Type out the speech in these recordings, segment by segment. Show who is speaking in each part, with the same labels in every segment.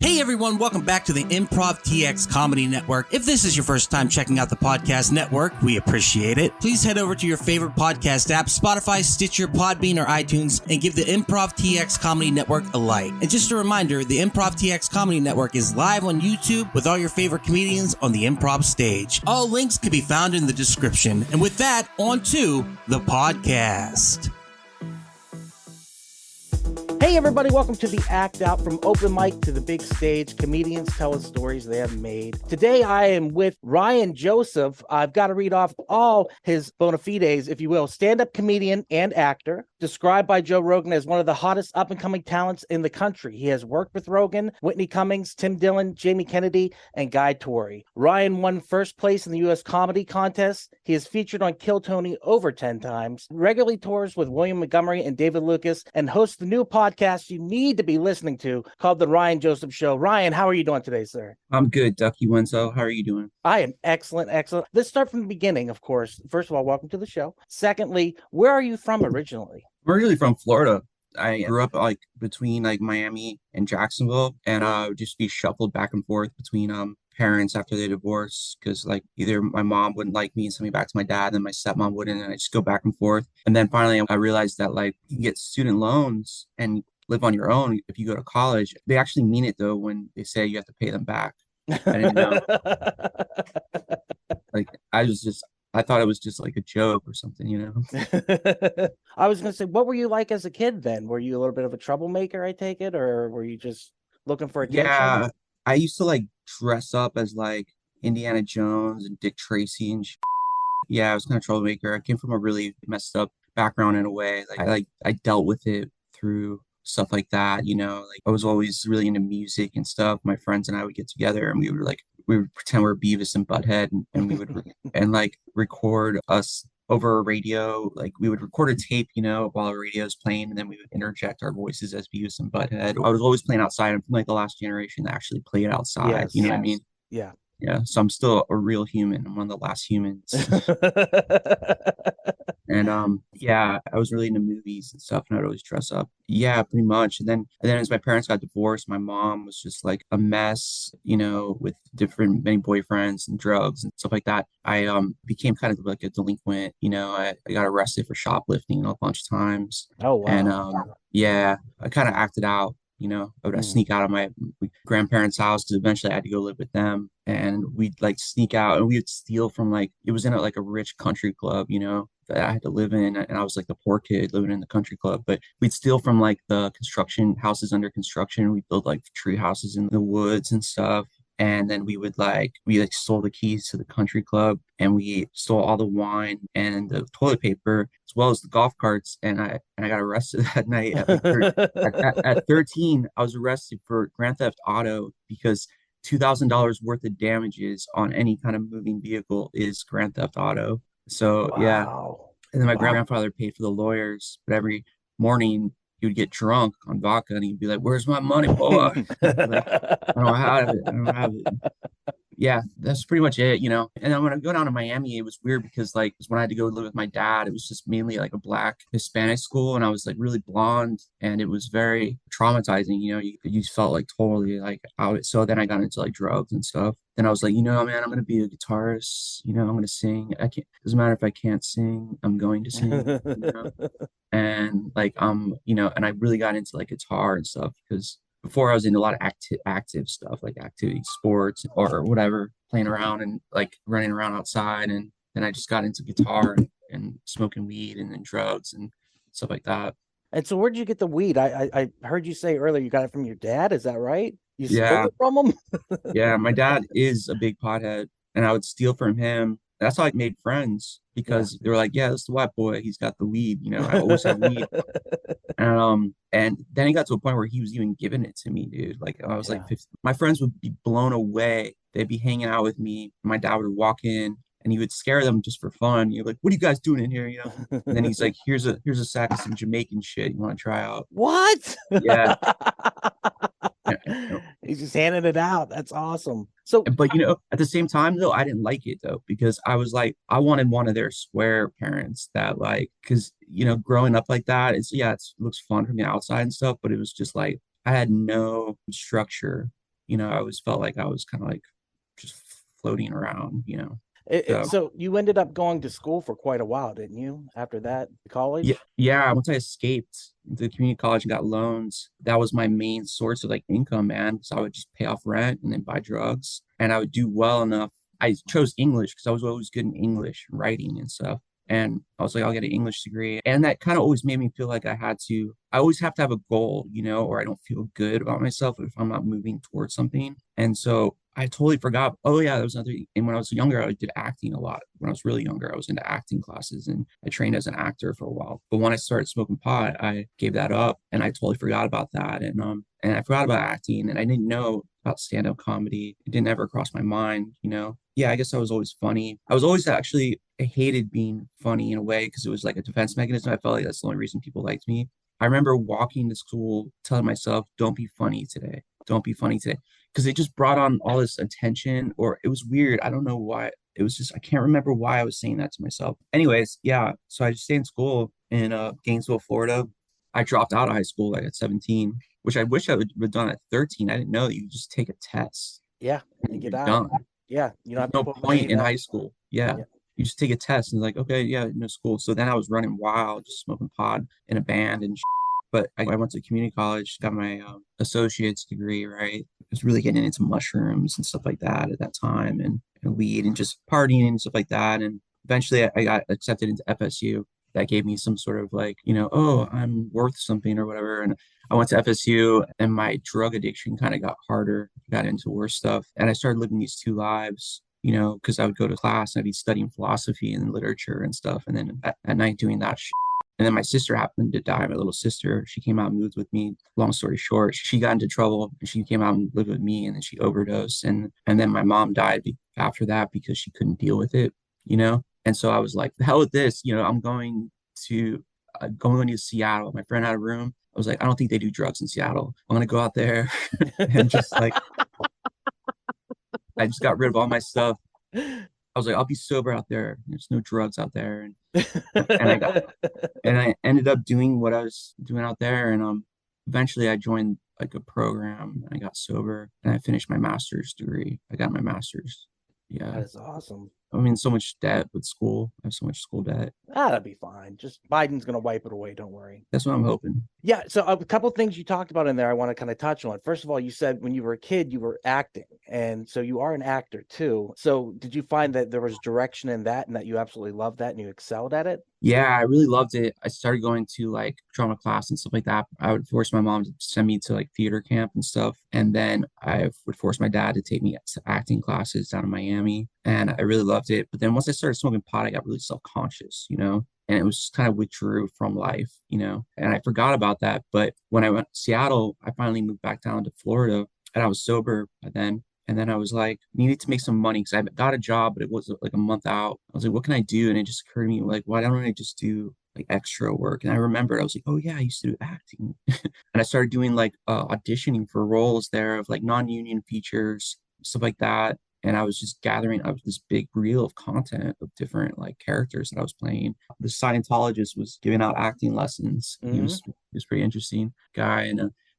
Speaker 1: Hey everyone, welcome back to the Improv TX Comedy Network. If this is your first time checking out the podcast network, we appreciate it. Please head over to your favorite podcast app, Spotify, Stitcher, Podbean, or iTunes, and give the Improv TX Comedy Network a like. And just a reminder, the Improv TX Comedy Network is live on YouTube with all your favorite comedians on the improv stage. All links can be found in the description. And with that, on to the podcast. Hey everybody, welcome to the Act Out. From open mic to the big stage, comedians tell us stories they have made. Today I am with Ryan Joseph. I've got to read off all his bona fides, if you will. Stand-up comedian and actor, described by Joe Rogan as one of the hottest up-and-coming talents in the country. He has worked with Rogan, Whitney Cummings, Tim Dillon, Jamie Kennedy, and Guy Torry. Ryan won first place in the U.S. Comedy Contest. He is featured on Kill Tony over 10 times, regularly tours with William Montgomery and David Lucas, and hosts the new podcast you need to be listening to called The Ryan Joseph Show. Ryan, how are you doing today, sir?
Speaker 2: I'm good, Ducky Wenzel. How are you doing?
Speaker 1: I am excellent. Let's start from the beginning, of course. First of all, welcome to the show. Secondly, where are you from originally?
Speaker 2: I'm originally from Florida. I grew up between Miami and Jacksonville, and would just be shuffled back and forth between parents after they divorced, because either my mom wouldn't like me and send me back to my dad, and my stepmom wouldn't, and I just go back and forth. And then finally I realized that you can get student loans and live on your own if you go to college. They actually mean it though when they say you have to pay them back. I didn't know. I thought it was just a joke or something, you know?
Speaker 1: I was going to say, what were you like as a kid then? Were you a little bit of a troublemaker, I take it? Or were you just looking for attention?
Speaker 2: Yeah, I used to dress up as Indiana Jones and Dick Tracy and Yeah, I was kind of troublemaker. I came from a really messed up background in a way. I dealt with it through stuff like that, you know? I was always really into music and stuff. My friends and I would get together and we would pretend we were Beavis and Butthead, and we would record us over a radio. We would record a tape, you know, while a radio is playing, and then we would interject our voices as Beavis and Butthead. I was always playing outside. I'm from the last generation that actually played outside.
Speaker 1: Yes,
Speaker 2: you know what I mean?
Speaker 1: Yeah.
Speaker 2: Yeah. So I'm still a real human. I'm one of the last humans. And yeah, I was really into movies and stuff, and I'd always dress up. Yeah, pretty much. And then as my parents got divorced, my mom was just a mess, you know, with many boyfriends and drugs and stuff like that. I became kind of a delinquent, you know. I got arrested for shoplifting a bunch of times.
Speaker 1: Oh wow.
Speaker 2: And yeah, I kind of acted out. You know, I would sneak out of my grandparents' house because eventually I had to go live with them, and we'd sneak out and we would steal from it was in a rich country club, you know, that I had to live in, and I was the poor kid living in the country club. But we'd steal from the construction houses under construction. We'd build tree houses in the woods and stuff. And then we would we stole the keys to the country club, and we stole all the wine and the toilet paper as well as the golf carts. And I got arrested that night at 13. I was arrested for grand theft auto because $2,000 worth of damages on any kind of moving vehicle is grand theft auto. So
Speaker 1: wow.
Speaker 2: Yeah. And then my grandfather paid for the lawyers, but every morning he would get drunk on vodka and he'd be like, "Where's my money, boy?" I don't have it. Yeah, that's pretty much it, you know. And then when I go down to Miami, it was weird because when I had to go live with my dad, it was just mainly a black Hispanic school, and I was really blonde, and it was very traumatizing, you know. You felt totally out. So then I got into drugs and stuff. Then I was you know, man, I'm gonna be a guitarist, you know, I'm gonna sing. Doesn't matter if I can't sing, I'm going to sing, you know? And you know, and I really got into guitar and stuff because before I was into a lot of active stuff, activity sports or whatever, playing around and running around outside. And then I just got into guitar and smoking weed and then drugs and stuff like that.
Speaker 1: And so where'd you get the weed? I heard you say earlier you got it from your dad. Is that right? You
Speaker 2: stole
Speaker 1: it from him?
Speaker 2: Yeah, my dad is a big pothead, and I would steal from him. That's how I made friends, because they were yeah, that's the white boy. He's got the weed, you know. I always have weed. And then it got to a point where he was even giving it to me, dude. I was 15. My friends would be blown away. They'd be hanging out with me. My dad would walk in and he would scare them just for fun. You're "What are you guys doing in here?" You know. And then he's here's a sack of some Jamaican shit you want to try out.
Speaker 1: What?
Speaker 2: Yeah.
Speaker 1: He's just handing it out. That's awesome. So,
Speaker 2: but you know, at the same time though, I didn't like it though, because I was I wanted one of their square parents that because you know, growing up like that, it looks fun from the outside and stuff, but it was just I had no structure I always felt like I was kind of like just floating around, So
Speaker 1: So you ended up going to school for quite a while, didn't you? After that,
Speaker 2: yeah,
Speaker 1: college?
Speaker 2: yeah. Once I escaped the community college and got loans, that was my main source of like income, man. So I would just pay off rent and then buy drugs, and I would do well enough. I chose English because I was always good in English writing and stuff. And I was like, I'll get an English degree. And that kind of always made me feel like I always have to have a goal, or I don't feel good about myself if I'm not moving towards something. And so I totally forgot. Oh, yeah, that was another thing. And when I was younger, I did acting a lot. When I was really younger, I was into acting classes and I trained as an actor for a while. But when I started smoking pot, I gave that up and I totally forgot about that. And I forgot about acting and I didn't know about stand-up comedy. It didn't ever cross my mind. Yeah, I guess I was always funny. I was always actually, I hated being funny in a way because it was like a defense mechanism. I felt like that's the only reason people liked me. I remember walking to school telling myself, don't be funny today. Don't be funny today. Because it just brought on all this attention, or it was weird. I don't know why. It was just, I can't remember why I was saying that to myself. Anyways, yeah. So I just stayed in school in Gainesville, Florida. I dropped out of high school like at 17, which I wish I would have done at 13. I didn't know that you just take a test
Speaker 1: Yeah, and
Speaker 2: and
Speaker 1: get
Speaker 2: you're
Speaker 1: out.
Speaker 2: done.
Speaker 1: Yeah, you don't
Speaker 2: There's
Speaker 1: have to
Speaker 2: no
Speaker 1: put money
Speaker 2: point
Speaker 1: in
Speaker 2: in
Speaker 1: that.
Speaker 2: high school. Yeah.
Speaker 1: Yeah.
Speaker 2: You just take a test and like, okay, yeah, no school. So then I was running wild, just smoking pot in a band and but I went to community college, got my associate's degree, right? I was really getting into mushrooms and stuff like that at that time and weed and just partying and stuff like that. And eventually I got accepted into FSU. That gave me some sort of like, oh, I'm worth something or whatever. And I went to FSU and my drug addiction kind of got harder, got into worse stuff. And I started living these two lives, because I would go to class and I'd be studying philosophy and literature and stuff. And then at night doing that shit. And then my sister happened to die, my little sister. She came out and moved with me. Long story short, she got into trouble and she came out and lived with me and then she overdosed. And then my mom died after that because she couldn't deal with it. And so I was like, the hell with this, I'm going to Seattle. My friend had a room. I was like, I don't think they do drugs in Seattle. I'm gonna go out there and just like I just got rid of all my stuff. I was like, I'll be sober out there. There's no drugs out there. And I ended up doing what I was doing out there. And eventually I joined like a program. I got sober and I finished my master's degree. I got my master's.
Speaker 1: That
Speaker 2: Yeah.
Speaker 1: is awesome.
Speaker 2: I'm in so much debt with school. I have so much school debt.
Speaker 1: That'll be fine. Just Biden's gonna wipe it away. Don't worry.
Speaker 2: That's what I'm hoping.
Speaker 1: Yeah. So a couple things you talked about in there, I want to kind of touch on. First of all, you said when you were a kid, you were acting, and so you are an actor too. So did you find that there was direction in that, and that you absolutely loved that, and you excelled at it?
Speaker 2: Yeah, I really loved it. I started going to like drama class and stuff like that. I would force my mom to send me to like theater camp and stuff. And then I would force my dad to take me to acting classes down in Miami. And I really loved it. But then once I started smoking pot, I got really self-conscious. And it was just kind of withdrew from life. And I forgot about that. But when I went to Seattle, I finally moved back down to Florida and I was sober by then. And then I was like, needed to make some money because I got a job, but it was like a month out. I was like, what can I do? And it just occurred to me, like, why don't I just do like extra work? And I remembered, I was like, oh yeah, I used to do acting. And I started doing like auditioning for roles there of like non-union features, stuff like that. And I was just gathering up this big reel of content of different like characters that I was playing. The Scientologist was giving out acting lessons. He was pretty interesting guy.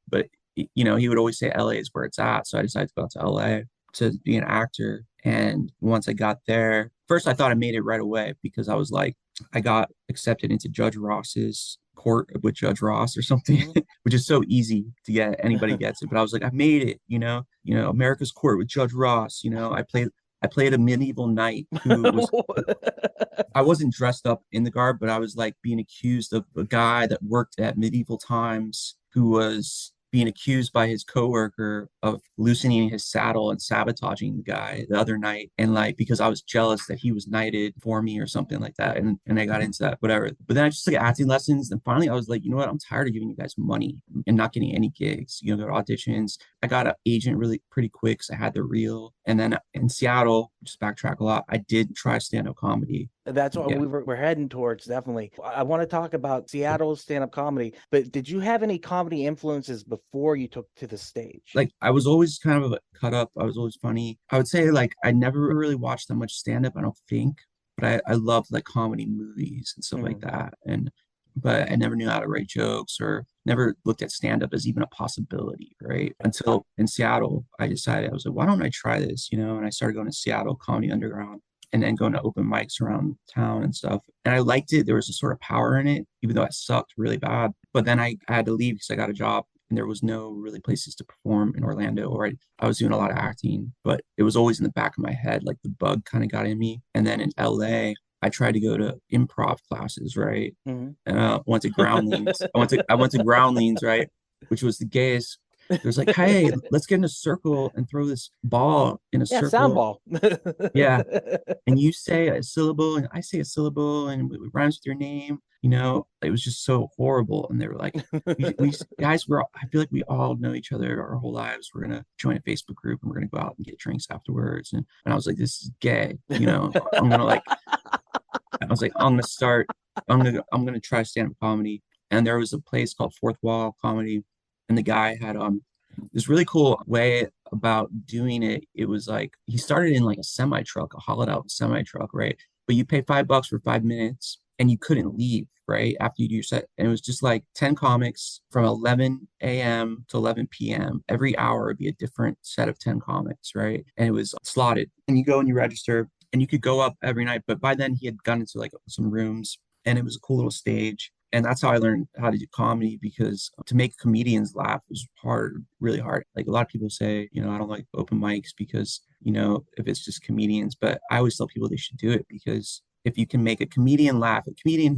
Speaker 2: But he would always say LA is where it's at. So I decided to go out to LA to be an actor. And once I got there, first I thought I made it right away because I was like, I got accepted into Judge Ross's court with Judge Ross or something, which is so easy to get. Anybody gets it. But I was like, I made it, America's Court with Judge Ross. I played a medieval knight who was I wasn't dressed up in the garb, but I was like being accused of a guy that worked at medieval times who was being accused by his coworker of loosening his saddle and sabotaging the guy the other night. And like because I was jealous that he was knighted for me or something like that. And I got into that, whatever. But then I just took acting lessons. And finally I was like, you know what? I'm tired of giving you guys money and not getting any gigs, go to auditions. I got an agent really pretty quick because I had the reel. And then in Seattle, just backtrack a lot, I did try stand-up comedy.
Speaker 1: That's what
Speaker 2: Yeah.
Speaker 1: we're heading towards, definitely. I want to talk about Seattle's stand-up comedy, but did you have any comedy influences before you took to the stage?
Speaker 2: Like I was always kind of cut up. I was always funny. I would say like I never really watched that much stand-up, I don't think, but I loved like comedy movies and stuff like that. And but I never knew how to write jokes or never looked at stand-up as even a possibility, right? Until in Seattle, I decided, I was like, why don't I try this, And I started going to Seattle Comedy Underground and then going to open mics around town and stuff. And I liked it. There was a sort of power in it, even though I sucked really bad. But then I had to leave because I got a job and there was no really places to perform in Orlando, or I was doing a lot of acting, but it was always in the back of my head, like the bug kind of got in me. And then in LA, I tried to go to improv classes, right?
Speaker 1: Mm-hmm.
Speaker 2: And went to Groundlings. I went to Groundlings, right? Which was the gayest. It was like, hey, let's get in a circle and throw this ball in a
Speaker 1: Yeah, sound
Speaker 2: circle.
Speaker 1: ball.
Speaker 2: Yeah. And you say a syllable and I say a syllable and it rhymes with your name. It was just so horrible. And they were like, we guys, I feel like we all know each other our whole lives. We're going to join a Facebook group and we're going to go out and get drinks afterwards. And I was like, this is gay. I'm going to like, I was like, I'm gonna try stand-up comedy. And there was a place called Fourth Wall Comedy, and the guy had this really cool way about doing it. It was like he started in like a semi truck, a hollowed out semi truck, right? But you pay $5 for 5 minutes and you couldn't leave, right? After you do your set. And it was just like 10 comics from 11 a.m. to 11 p.m. Every hour would be a different set of 10 comics, right? And it was slotted. And you go and you register and you could go up every night. But by then he had gone into like some rooms and it was a cool little stage. And that's how I learned how to do comedy, because to make comedians laugh is hard, really hard. Like a lot of people say, I don't like open mics because, if it's just comedians, but I always tell people they should do it, because if you can make a comedian laugh, a comedian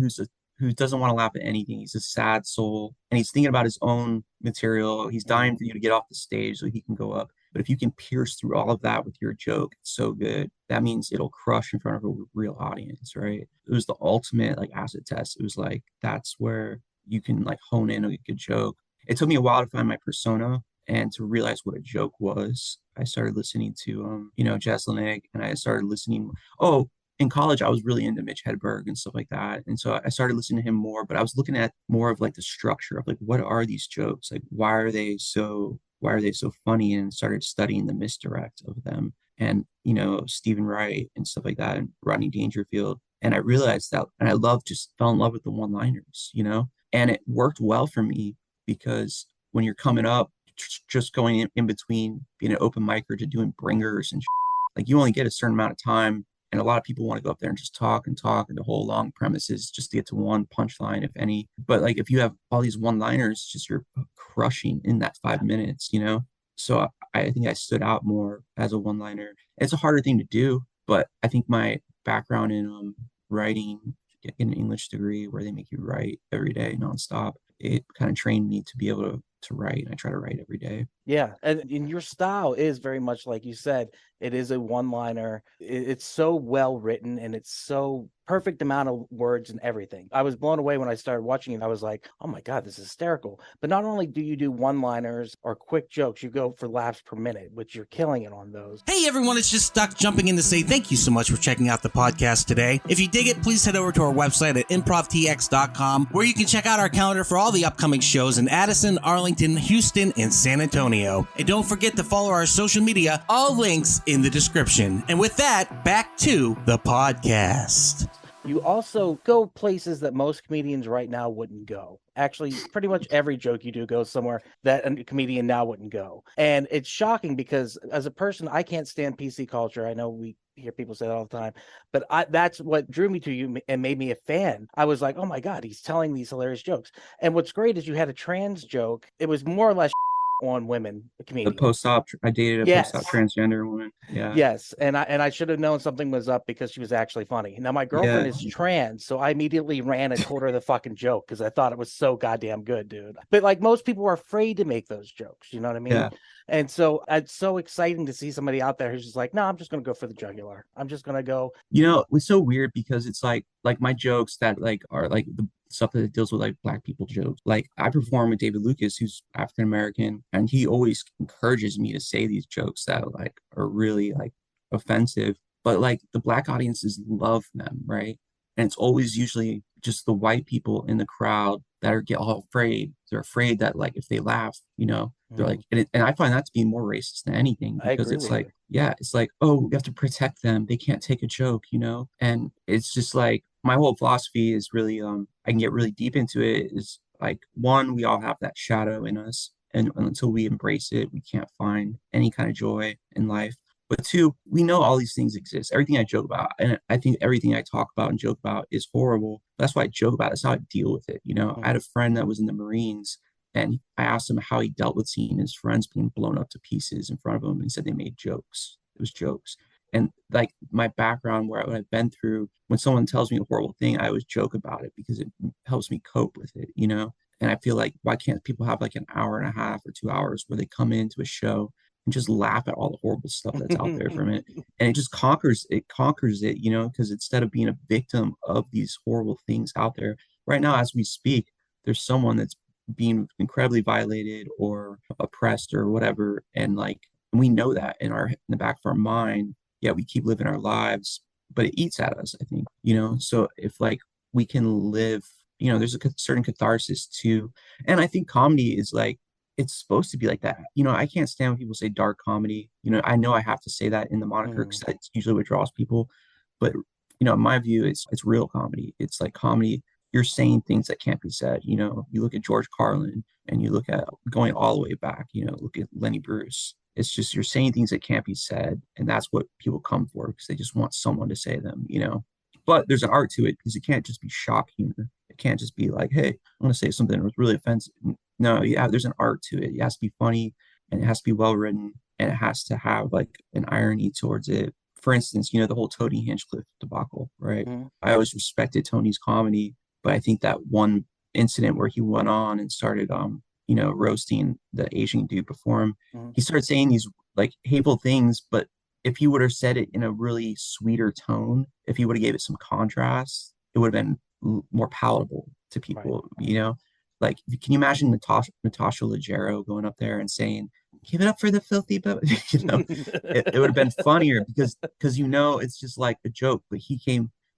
Speaker 2: who doesn't want to laugh at anything, he's a sad soul and he's thinking about his own material. He's dying for you to get off the stage so he can go up. But if you can pierce through all of that with your joke, it's so good. That means it'll crush in front of a real audience, right? It was the ultimate like acid test. It was like, that's where you can like hone in a good joke. It took me a while to find my persona and to realize what a joke was. I started listening to, Jesselnick, and I started listening. Oh, in college, I was really into Mitch Hedberg and stuff like that. And so I started listening to him more, but I was looking at more of like the structure of like, what are these jokes? Like, why are they so funny? And started studying the misdirect of them and, Stephen Wright and stuff like that, and Rodney Dangerfield. And I realized that, and just fell in love with the one-liners, and it worked well for me, because when you're coming up, just going in between being an open micer to doing bringers and like, you only get a certain amount of time. And a lot of people want to go up there and just talk and talk, and the whole long premise is just to get to one punchline, if any. But like, if you have all these one-liners, just you're crushing in that 5 minutes, So I think I stood out more as a one-liner. It's a harder thing to do, but I think my background in writing, getting an English degree where they make you write every day nonstop, it kind of trained me to be able to write. And I try to write every day.
Speaker 1: Yeah, and your style is very much like you said. It is a one-liner. It's so well written, and it's so perfect amount of words and everything. I was blown away when I started watching it. I was like, oh my God, this is hysterical. But not only do you do one-liners or quick jokes, you go for laughs per minute, which you're killing it on those.
Speaker 3: Hey everyone, it's just Stuck jumping in to say thank you so much for checking out the podcast today. If you dig it, please head over to our website at improvtx.com, where you can check out our calendar for all the upcoming shows in Addison, Arlington, Houston, and San Antonio. And don't forget to follow our social media, all links in the description. And with that, back to the podcast.
Speaker 1: You also go places that most comedians right now wouldn't go. Actually, pretty much every joke you do goes somewhere that a comedian now wouldn't go. And it's shocking, because as a person, I can't stand PC culture. I know we hear people say that all the time, but that's what drew me to you and made me a fan. I was like, oh my God, he's telling these hilarious jokes. And what's great is you had a trans joke. It was more or less on women, comedians.
Speaker 2: I dated a post-op transgender woman. Yeah.
Speaker 1: Yes, and I should have known something was up, because she was actually funny. Now my girlfriend is trans, so I immediately ran and told her the fucking joke, because I thought it was so goddamn good, dude. But like, most people are afraid to make those jokes, you know what I mean?
Speaker 2: Yeah.
Speaker 1: And so it's so exciting to see somebody out there who's just like, no, I'm just gonna go for the jugular. I'm just gonna go.
Speaker 2: It's so weird, because it's like my jokes that like are like the stuff that deals with like Black people jokes. Like, I perform with David Lucas, who's African American, and he always encourages me to say these jokes that like are really like offensive, but like the Black audiences love them, right? And it's always usually just the white people in the crowd that get all afraid. They're afraid that like if they laugh, they're like, and I find that to be more racist than anything, because it's like, it's like, oh, we have to protect them. They can't take a joke, and it's just like, my whole philosophy is really, I can get really deep into it is like, one, we all have that shadow in us. And until we embrace it, we can't find any kind of joy in life. But two, we know all these things exist. Everything I joke about, and I think everything I talk about and joke about is horrible. That's why I joke about it. That's how I deal with it. I had a friend that was in the Marines, and I asked him how he dealt with seeing his friends being blown up to pieces in front of him. And he said they made jokes. It was jokes. And like my background, what I've been through, when someone tells me a horrible thing, I always joke about it because it helps me cope with it. And I feel like, why can't people have like an hour and a half or 2 hours where they come into a show and just laugh at all the horrible stuff that's out there from it? And it just conquers it, because instead of being a victim of these horrible things out there, right now, as we speak, there's someone that's being incredibly violated or oppressed or whatever. And like, we know that in the back of our mind, yeah, we keep living our lives, but it eats at us, I think. So if like we can live, there's a certain catharsis too. And I think comedy is like, it's supposed to be like that. I can't stand when people say dark comedy. I know I have to say that in the moniker because that's usually what draws people. But, in my view, it's real comedy. It's like comedy. You're saying things that can't be said. You look at George Carlin and you look at going all the way back, look at Lenny Bruce. It's just, you're saying things that can't be said. And that's what people come for because they just want someone to say them. But there's an art to it because it can't just be shock humor. It can't just be like, hey, I'm going to say something that was really offensive. No, yeah, there's an art to it. It has to be funny and it has to be well written and it has to have like an irony towards it. For instance, the whole Tony Hinchcliffe debacle, right? I always respected Tony's comedy, but I think that one incident where he went on and started, roasting the Asian dude before him, he started saying these like hateful things, but if he would have said it in a really sweeter tone, if he would have gave it some contrast, it would have been more palatable to people, Like, can you imagine Natasha Leggero going up there and saying, "Give it up for the filthy," but it would have been funnier because it's just like a joke. But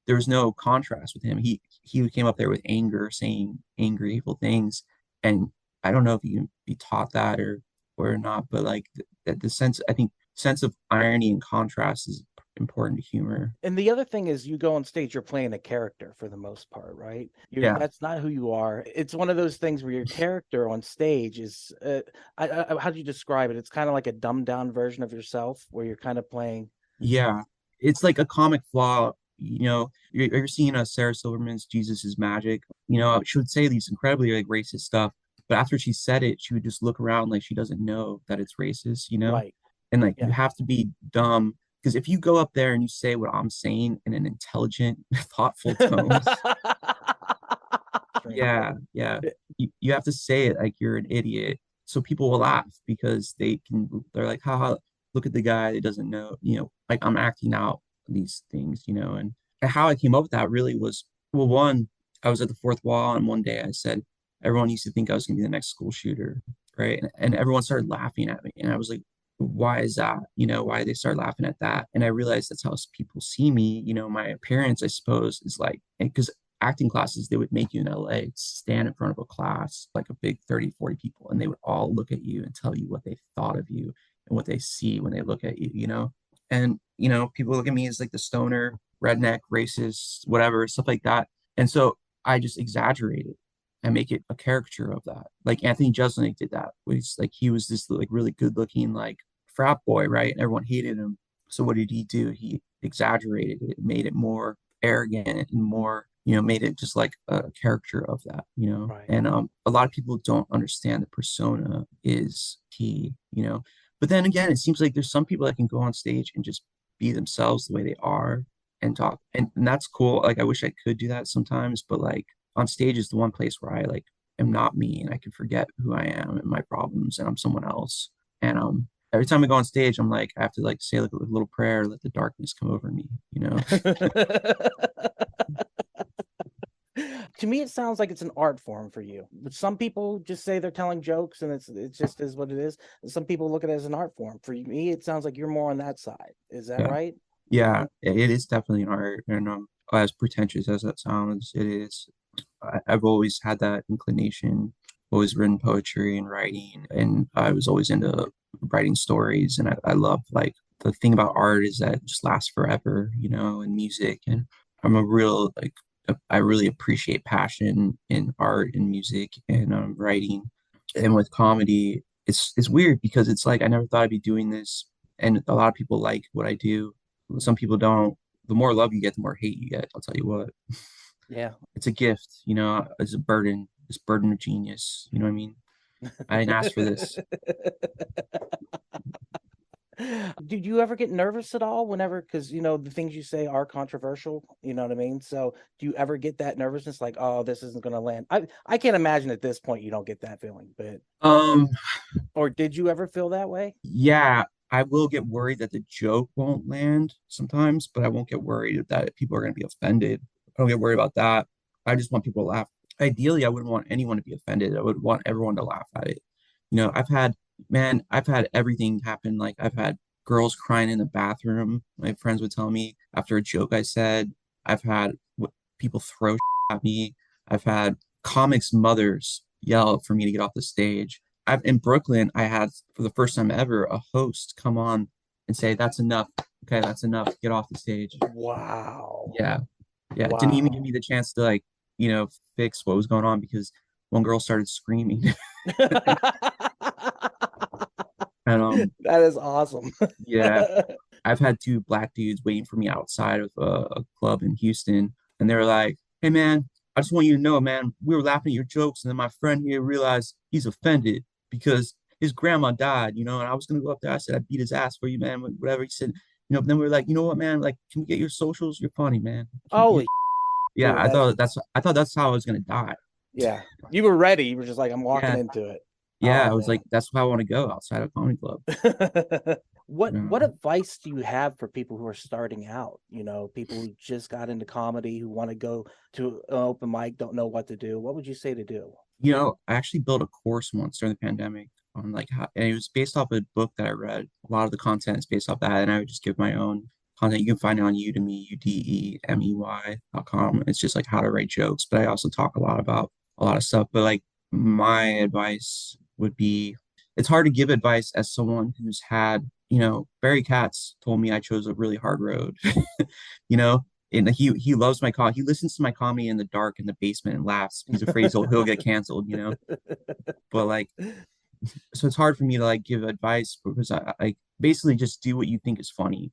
Speaker 2: there was no contrast with him. He came up there with anger, saying angry, hateful things, and I don't know if you can be taught that or not, but like the sense of irony and contrast is important to humor.
Speaker 1: And the other thing is, you go on stage, you're playing a character for the most part, right?
Speaker 2: Yeah.
Speaker 1: That's not who you are. It's one of those things where your character on stage is, how do you describe it? It's kind of like a dumbed down version of yourself where you're kind of playing.
Speaker 2: Yeah. It's like a comic flaw. You're seeing Sarah Silverman's Jesus is Magic. She would say these incredibly like racist stuff, but after she said it, she would just look around like she doesn't know that it's racist,
Speaker 1: Right.
Speaker 2: And like, you have to be dumb. Because if you go up there and you say what I'm saying in an intelligent, thoughtful tone, yeah, you have to say it like you're an idiot, so people will laugh because they're like, haha, look at the guy that doesn't know, like I'm acting out these things, and how I came up with that really was, well, one, I was at the fourth wall and one day I said, everyone used to think I was going to be the next school shooter, right? And everyone started laughing at me, and I was like, why is that? Why did they start laughing at that? And I realized that's how people see me. My appearance, I suppose, is like, because acting classes, they would make you in LA stand in front of a class, like a big 30, 40 people, and they would all look at you and tell you what they thought of you and what they see when they look at you. And, people look at me as like the stoner, redneck, racist, whatever, stuff like that. And so I just exaggerate it and make it a caricature of that. Like Anthony Jeselnik did that. He was this like really good looking, like frat boy, right? And everyone hated him. So what did he do? He exaggerated it, made it more arrogant and more, made it just like a caricature of that,
Speaker 1: Right.
Speaker 2: And a lot of people don't understand the persona is key, But then again, it seems like there's some people that can go on stage and just be themselves the way they are and talk. And that's cool. Like I wish I could do that sometimes, but like on stage is the one place where I like am not me and I can forget who I am and my problems and I'm someone else. And every time I go on stage, I'm like, I have to like say like a little prayer, let the darkness come over me,
Speaker 1: To me, it sounds like it's an art form for you. But some people just say they're telling jokes and it just is what it is. Some people look at it as an art form. For me, it sounds like you're more on that side. Is that right?
Speaker 2: Yeah, it is definitely an art. And as pretentious as that sounds, it is. I've always had that inclination, always written poetry and writing, and I was always into writing stories. And I love, like, the thing about art is that it just lasts forever, and music. And I'm a real, like, I really appreciate passion in art and music and writing. And with comedy, it's weird because it's like I never thought I'd be doing this, and a lot of people like what I do. Some people don't. The more love you get, the more hate you get. I'll tell you what.
Speaker 1: Yeah.
Speaker 2: It's a gift, you know. It's a burden. This burden of genius. You know what I mean? I didn't ask for this.
Speaker 1: Did you ever get nervous at all whenever, because you know the things you say are controversial, you know what I mean? So do you ever get that nervousness like, oh, this isn't gonna land? I can't imagine at this point you don't get that feeling, but
Speaker 2: Um,
Speaker 1: or did you ever feel that way?
Speaker 2: yeah, I will get worried that the joke won't land sometimes, but I won't get worried that people are going to be offended. I don't get worried about that. I just want people to laugh. Ideally, I wouldn't want anyone to be offended. I would want everyone to laugh at it. You know, I've had everything happen. Like I've had girls crying in the bathroom. My friends would tell me after a joke I said. I've had people throw at me. I've had comics' mothers yell for me to get off the stage. I've in Brooklyn, I had for the first time ever a host come on and say, "That's enough. Okay, that's enough. Get off the stage."
Speaker 1: Wow.
Speaker 2: Yeah, yeah. Didn't even give
Speaker 1: Wow.
Speaker 2: me the chance to like, fix what was going on because one girl started screaming. And
Speaker 1: That is awesome.
Speaker 2: yeah, I've had two black dudes waiting for me outside of a club in Houston, and they were like, "Hey man, I just want you to know, man, we were laughing at your jokes, and then my friend here realized he's offended because his grandma died, and I was gonna go up there. I said I beat his ass for you, man, whatever." He said, but then we were like, you know what, man, like, can we get your socials? You're funny, man.
Speaker 1: Holy
Speaker 2: Yeah,
Speaker 1: dude, that's
Speaker 2: I thought that's how I was gonna die.
Speaker 1: yeah. You were ready. You were just like, I'm walking
Speaker 2: Yeah,
Speaker 1: into it.
Speaker 2: yeah,
Speaker 1: Oh
Speaker 2: I was like,
Speaker 1: man.
Speaker 2: that's how I want to go outside of a comedy club.
Speaker 1: What advice do you have for people who are starting out? You know, people who just got into comedy, who want to go to an open mic, don't know what to do. What would you say to do?
Speaker 2: I actually built a course once during the pandemic on like how, and it was based off a book that I read. A lot of the content is based off that, and I would just give my own content. You can find it on Udemy, udemey.com. It's just like how to write jokes, but I also talk a lot about a lot of stuff. But like my advice would be, it's hard to give advice as someone who's had, Barry Katz told me I chose a really hard road, you know, and he loves my comedy. He listens to my comedy in the dark in the basement and laughs. He's afraid he'll get canceled. But like, so it's hard for me to like give advice because I basically just do what you think is funny.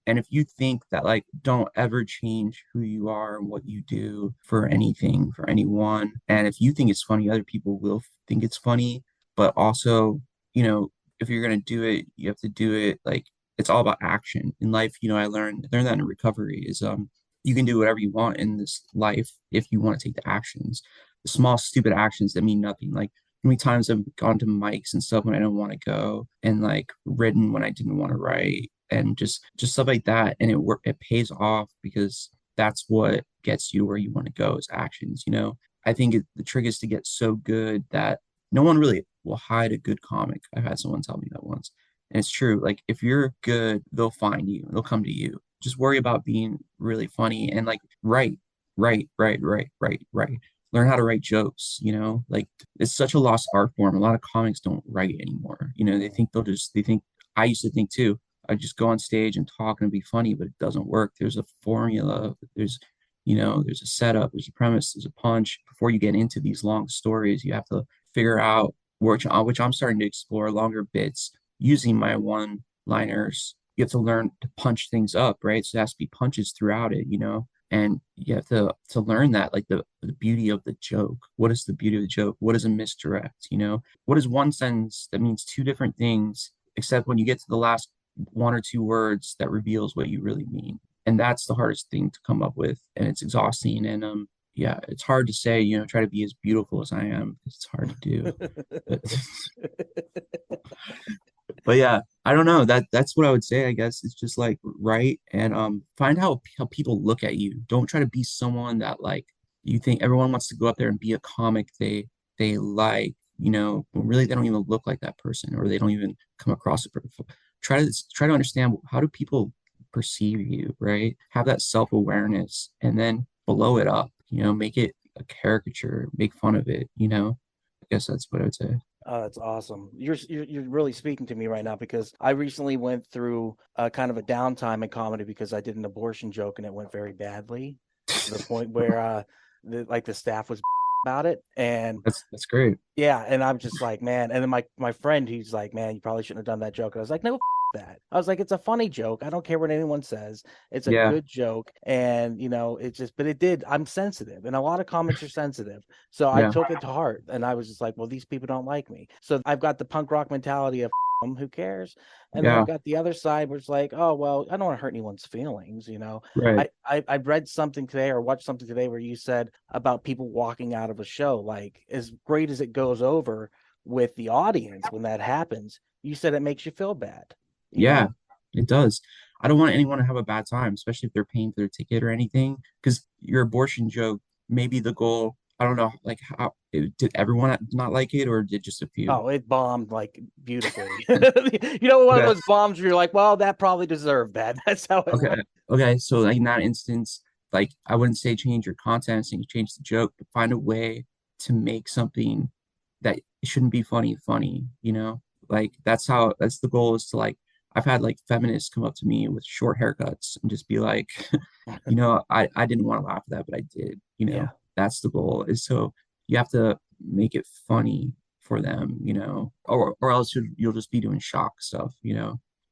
Speaker 2: And if you think that like don't ever change who you are and what you do for anything, for anyone. And if you think it's funny, other people will think it's funny. But also, if you're gonna do it, you have to do it like it's all about action. In life, I learned that in recovery is you can do whatever you want in this life if you want to take the actions. The small stupid actions that mean nothing. Like how many times I've gone to mics and stuff when I don't want to go and like written when I didn't want to write and just stuff like that. And it pays off because that's what gets you where you want to go is actions. I think the trick is to get so good that no one really will hide a good comic. I've had someone tell me that once. And it's true. Like if you're good, they'll find you. They'll come to you. Just worry about being really funny and like write. Learn how to write jokes. Like it's such a lost art form. A lot of comics don't write anymore. They think I used to think too. I just go on stage and talk and be funny, but it doesn't work. There's a formula. There's a setup, there's a premise, there's a punch. Before you get into these long stories, you have to figure out which I'm starting to explore longer bits using my one-liners. You have to learn to punch things up, right? So there has to be punches throughout it. And you have to learn that, like the beauty of the joke. What is the beauty of the joke? What is a misdirect? What is one sentence that means two different things, except when you get to the last one or two words that reveals what you really mean. And that's the hardest thing to come up with, and it's exhausting. And yeah, it's hard to say, try to be as beautiful as I am. It's hard to do. But yeah, I don't know. That's what I would say, I guess. It's just like write and find how people look at you. Don't try to be someone that like you think everyone wants to go up there and be a comic they like, but really they don't even look like that person or they don't even come across it. Try to understand how do people perceive you, right? Have that self-awareness and then blow it up, make it a caricature, make fun of it. I guess that's what I would say.
Speaker 1: Oh, that's awesome. You're really speaking to me right now because I recently went through kind of a downtime in comedy because I did an abortion joke and it went very badly. to the point where the staff was about it, and
Speaker 2: That's great.
Speaker 1: yeah, and I'm just like, man. And then my friend, he's like, man, you probably shouldn't have done that joke. And I was like, no, that. I was like, it's a funny joke. I don't care what anyone says. It's a
Speaker 2: Yeah.
Speaker 1: good joke, and it just, but it did. I'm sensitive, and a lot of comments are sensitive, so I
Speaker 2: Yeah.
Speaker 1: took it to heart, and I was just like, well, these people don't like me, so I've got the punk rock mentality of who cares, and then
Speaker 2: Yeah.
Speaker 1: I've got the other side where it's like, oh well, I don't want to hurt anyone's feelings.
Speaker 2: Right.
Speaker 1: I read something today or watched something today where you said about people walking out of a show, like as great as it goes over with the audience when that happens, you said it makes you feel bad.
Speaker 2: Yeah, it does. I don't want anyone to have a bad time, especially if they're paying for their ticket or anything. Because your abortion joke, maybe the goal, I don't know, like did everyone not like it or did just a few?
Speaker 1: Oh, it bombed like beautifully. One of
Speaker 2: Okay.
Speaker 1: those bombs where you're like, well, that probably deserved that. That's how it
Speaker 2: Okay.
Speaker 1: went.
Speaker 2: Okay. So like in that instance, like I wouldn't say change your content, saying change the joke, but find a way to make something that shouldn't be funny, Like that's the goal is to like I've had like feminists come up to me with short haircuts and just be like, I didn't want to laugh at that, but I did,
Speaker 1: Yeah.
Speaker 2: That's the goal is so you have to make it funny for them, or else you'll just be doing shock stuff.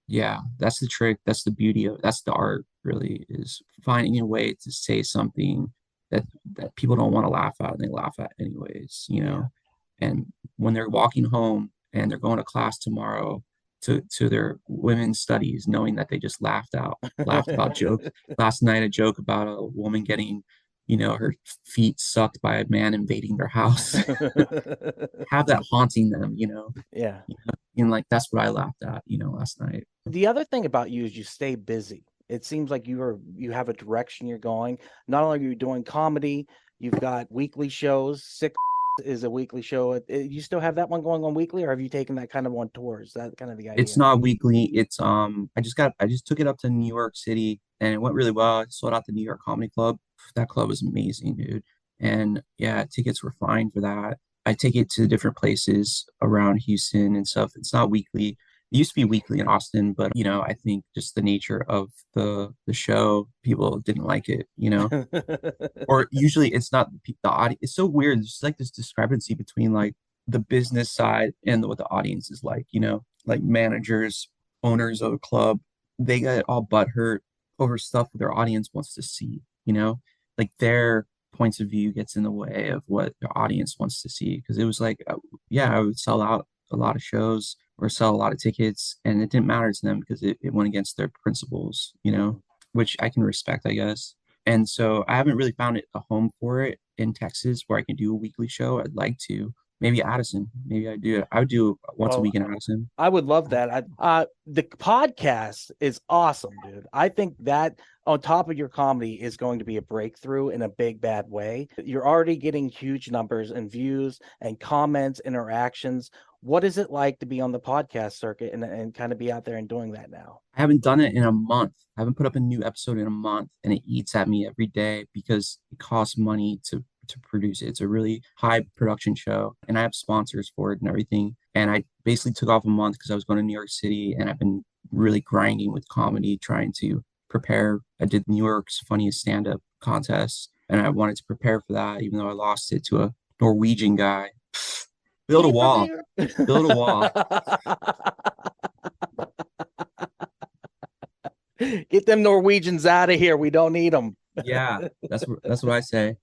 Speaker 2: Yeah, that's the trick. That's the art really is finding a way to say something that people don't want to laugh at and they laugh at anyways. And when they're walking home and they're going to class tomorrow to their women's studies, knowing that they just laughed about jokes. Last night, a joke about a woman getting, her feet sucked by a man invading their house. Have that haunting them.
Speaker 1: Yeah.
Speaker 2: And like that's what I laughed at, last night.
Speaker 1: The other thing about you is you stay busy. It seems like you have a direction you're going. Not only are you doing comedy, you've got weekly shows. Sick is a weekly show. You still have that one going on weekly, or have you taken that kind of on tour? Is that kind of the idea?
Speaker 2: It's not weekly. It's I just took it up to New York City and it went really well. I sold out the New York Comedy Club. That club was amazing, dude. And yeah, tickets were fine for that. I take it to different places around Houston and stuff. It's not weekly. It used to be weekly in Austin, but I think just the nature of the show, people didn't like it. Or usually it's not the audience. It's so weird. There's like this discrepancy between like the business side and what the audience is like managers, owners of a club, they get all butthurt over stuff their audience wants to see, like their points of view gets in the way of what the audience wants to see. Because it was like, yeah, I would sell out a lot of shows or sell a lot of tickets, and it didn't matter to them because it went against their principles, which I can respect, I guess. And so I haven't really found a home for it in Texas where I can do a weekly show. I'd like to. Maybe Addison. Maybe I would do once a week in Addison.
Speaker 1: I would love that. The podcast is awesome, dude. I think that on top of your comedy is going to be a breakthrough in a big bad way. You're already getting huge numbers and views and comments, interactions. What is it like to be on the podcast circuit and kind of be out there and doing that now?
Speaker 2: I haven't done it in a month. I haven't put up a new episode in a month, and it eats at me every day because it costs money to produce it. It's a really high production show, and I have sponsors for it and everything. And I basically took off a month because I was going to New York City, and I've been really grinding with comedy, trying to prepare. I did New York's funniest stand-up contest, and I wanted to prepare for that, even though I lost it to a Norwegian guy. Build a wall. Build a wall.
Speaker 1: Get them Norwegians out of here. We don't need them.
Speaker 2: Yeah, that's what I say.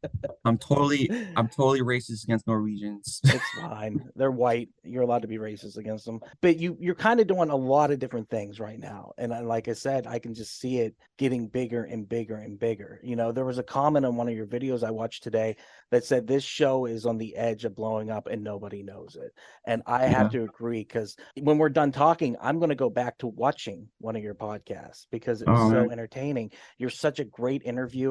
Speaker 2: I'm totally racist against Norwegians.
Speaker 1: It's fine. They're white. You're allowed to be racist against them. But you're kind of doing a lot of different things right now. And like I said, I can just see it getting bigger and bigger and bigger. There was a comment on one of your videos I watched today that said this show is on the edge of blowing up and nobody knows it. And I have to agree, because when we're done talking, I'm going to go back to watching one of your podcasts because it was so entertaining. You're such a great interviewer.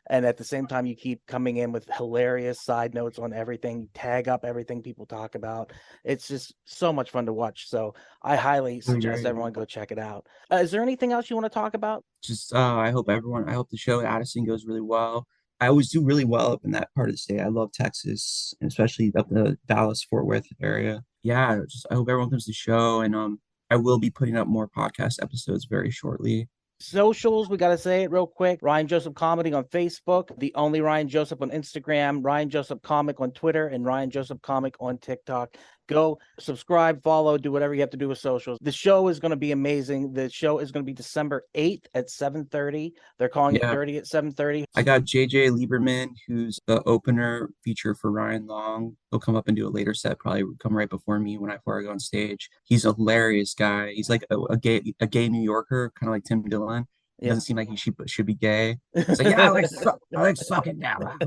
Speaker 1: And at the same time, you keep coming in with hilarious side notes on everything, tag up everything people talk about. It's just so much fun to watch. So I highly suggest everyone go check it out. Is there anything else you want to talk about?
Speaker 2: Just I hope the show at Addison goes really well. I always do really well up in that part of the state. I love Texas, and especially up the Dallas Fort Worth area. Yeah, I hope everyone comes to the show, and I will be putting up more podcast episodes very shortly.
Speaker 1: Socials, we got to say it real quick. Ryan Joseph Comedy on Facebook, the only Ryan Joseph on Instagram, Ryan Joseph Comic on Twitter, and Ryan Joseph Comic on TikTok. Go subscribe, follow, do whatever you have to do with socials. The show is going to be amazing. The show is going to be December 8th at 7:30. They're calling it Dirty at 7:30.
Speaker 2: I got JJ Lieberman, who's the opener feature for Ryan Long. He'll come up and do a later set, probably come right before me before I go on stage. He's a hilarious guy. He's like a gay New Yorker, kind of like Tim Dillon. It doesn't seem like he should be gay. It's like, yeah, I like sucking down,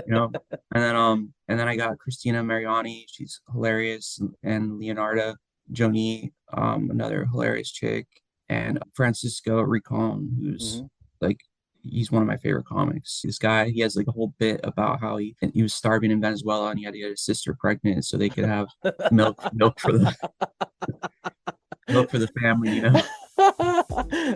Speaker 2: you know. And then I got Christina Mariani, she's hilarious, and Leonardo Joni, another hilarious chick, and Francisco Ricon, who's like, he's one of my favorite comics. This guy, he has like a whole bit about how he was starving in Venezuela and he had to get his sister pregnant so they could have milk for the milk for the family, you know.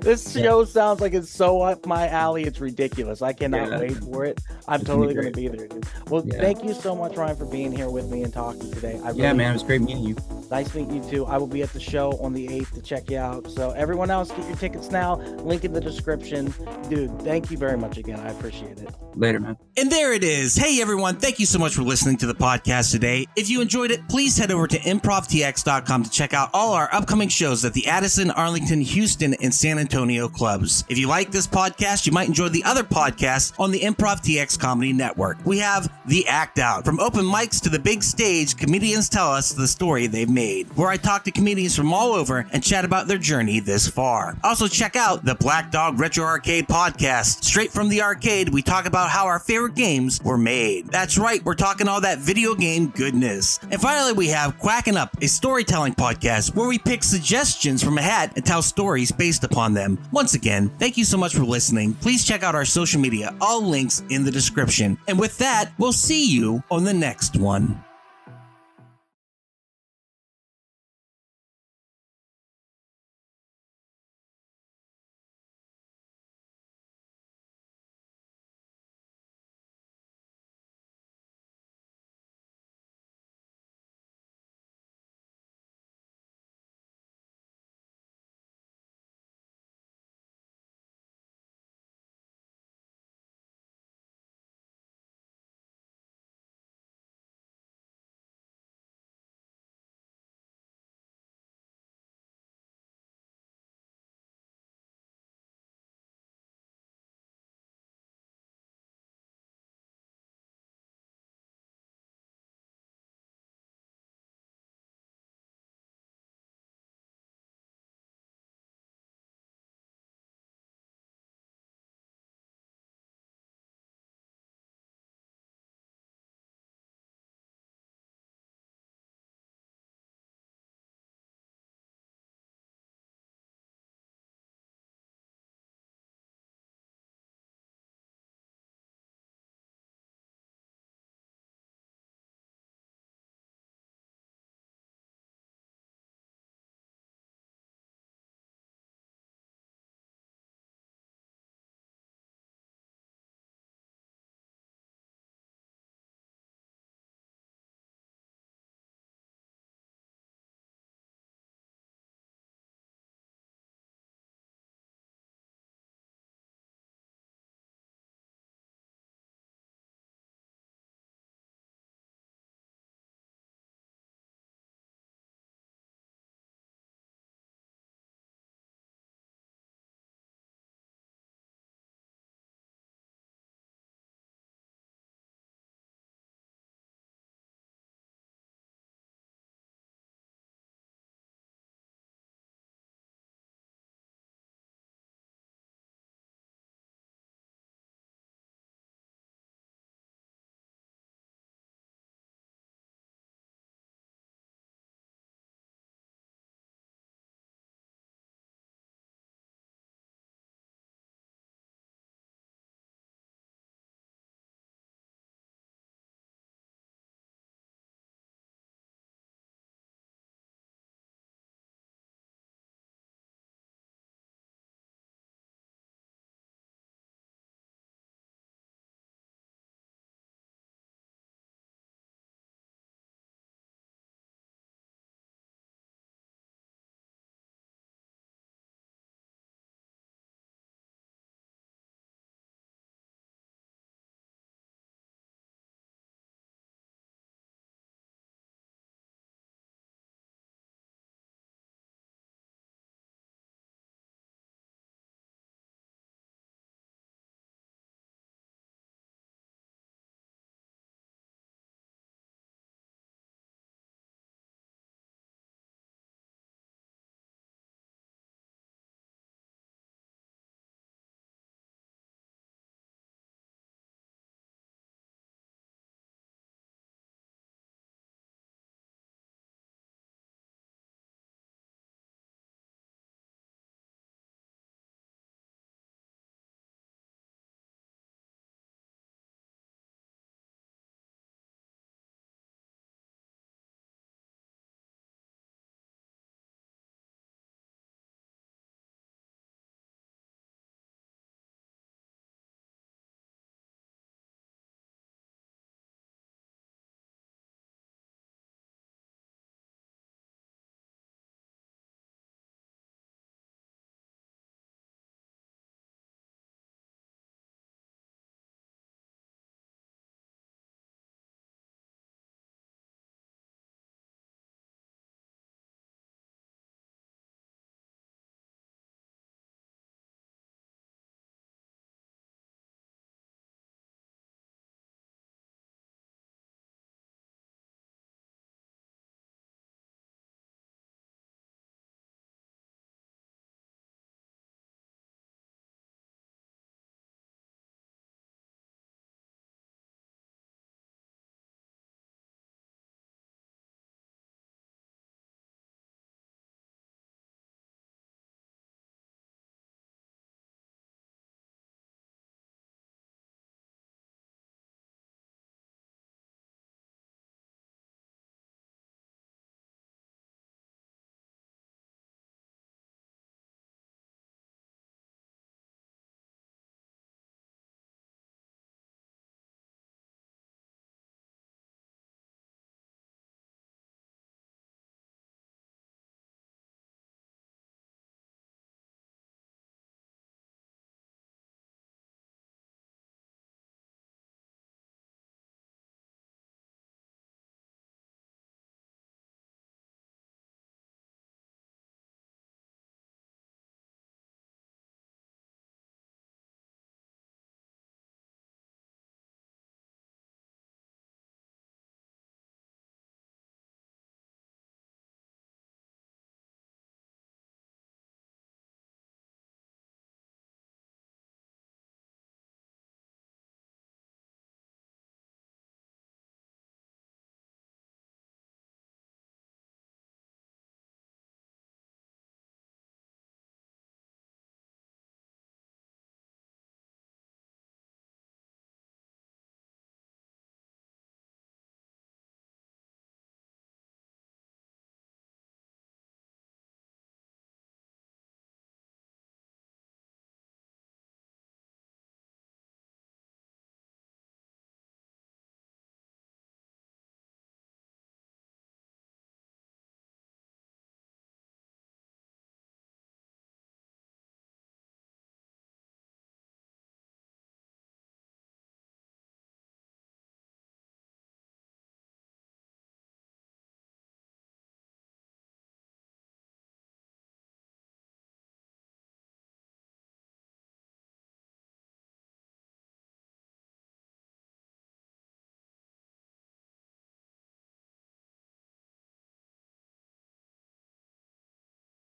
Speaker 1: This show sounds like it's so up my alley. It's ridiculous. I cannot wait for it. I'm totally going to be there, dude. Well, thank you so much, Ryan, for being here with me and talking today.
Speaker 2: Man, it was great meeting you.
Speaker 1: Nice meeting you too. I will be at the show on the 8th to check you out. So everyone else, get your tickets now. Link in the description. Dude, thank you very much again. I appreciate it.
Speaker 2: Later, man.
Speaker 3: And there it is. Hey, everyone. Thank you so much for listening to the podcast today. If you enjoyed it, please head over to improvtx.com to check out all our upcoming shows at the Addison, Arlington, Houston, and San Antonio clubs. If you like this podcast, you might enjoy the other podcasts on the Improv TX Comedy Network. We have The Act Out. From open mics to the big stage, comedians tell us the story they've made, where I talk to comedians from all over and chat about their journey this far. Also, check out the Black Dog Retro Arcade podcast. Straight from the arcade, we talk about how our favorite games were made. That's right, we're talking all that video game goodness. And finally, we have Quacking Up, a storytelling podcast where we pick suggestions from a hat and tell stories based upon them. Once again, thank you so much for listening. Please check out our social media, all links in the description. And with that, we'll see you on the next one.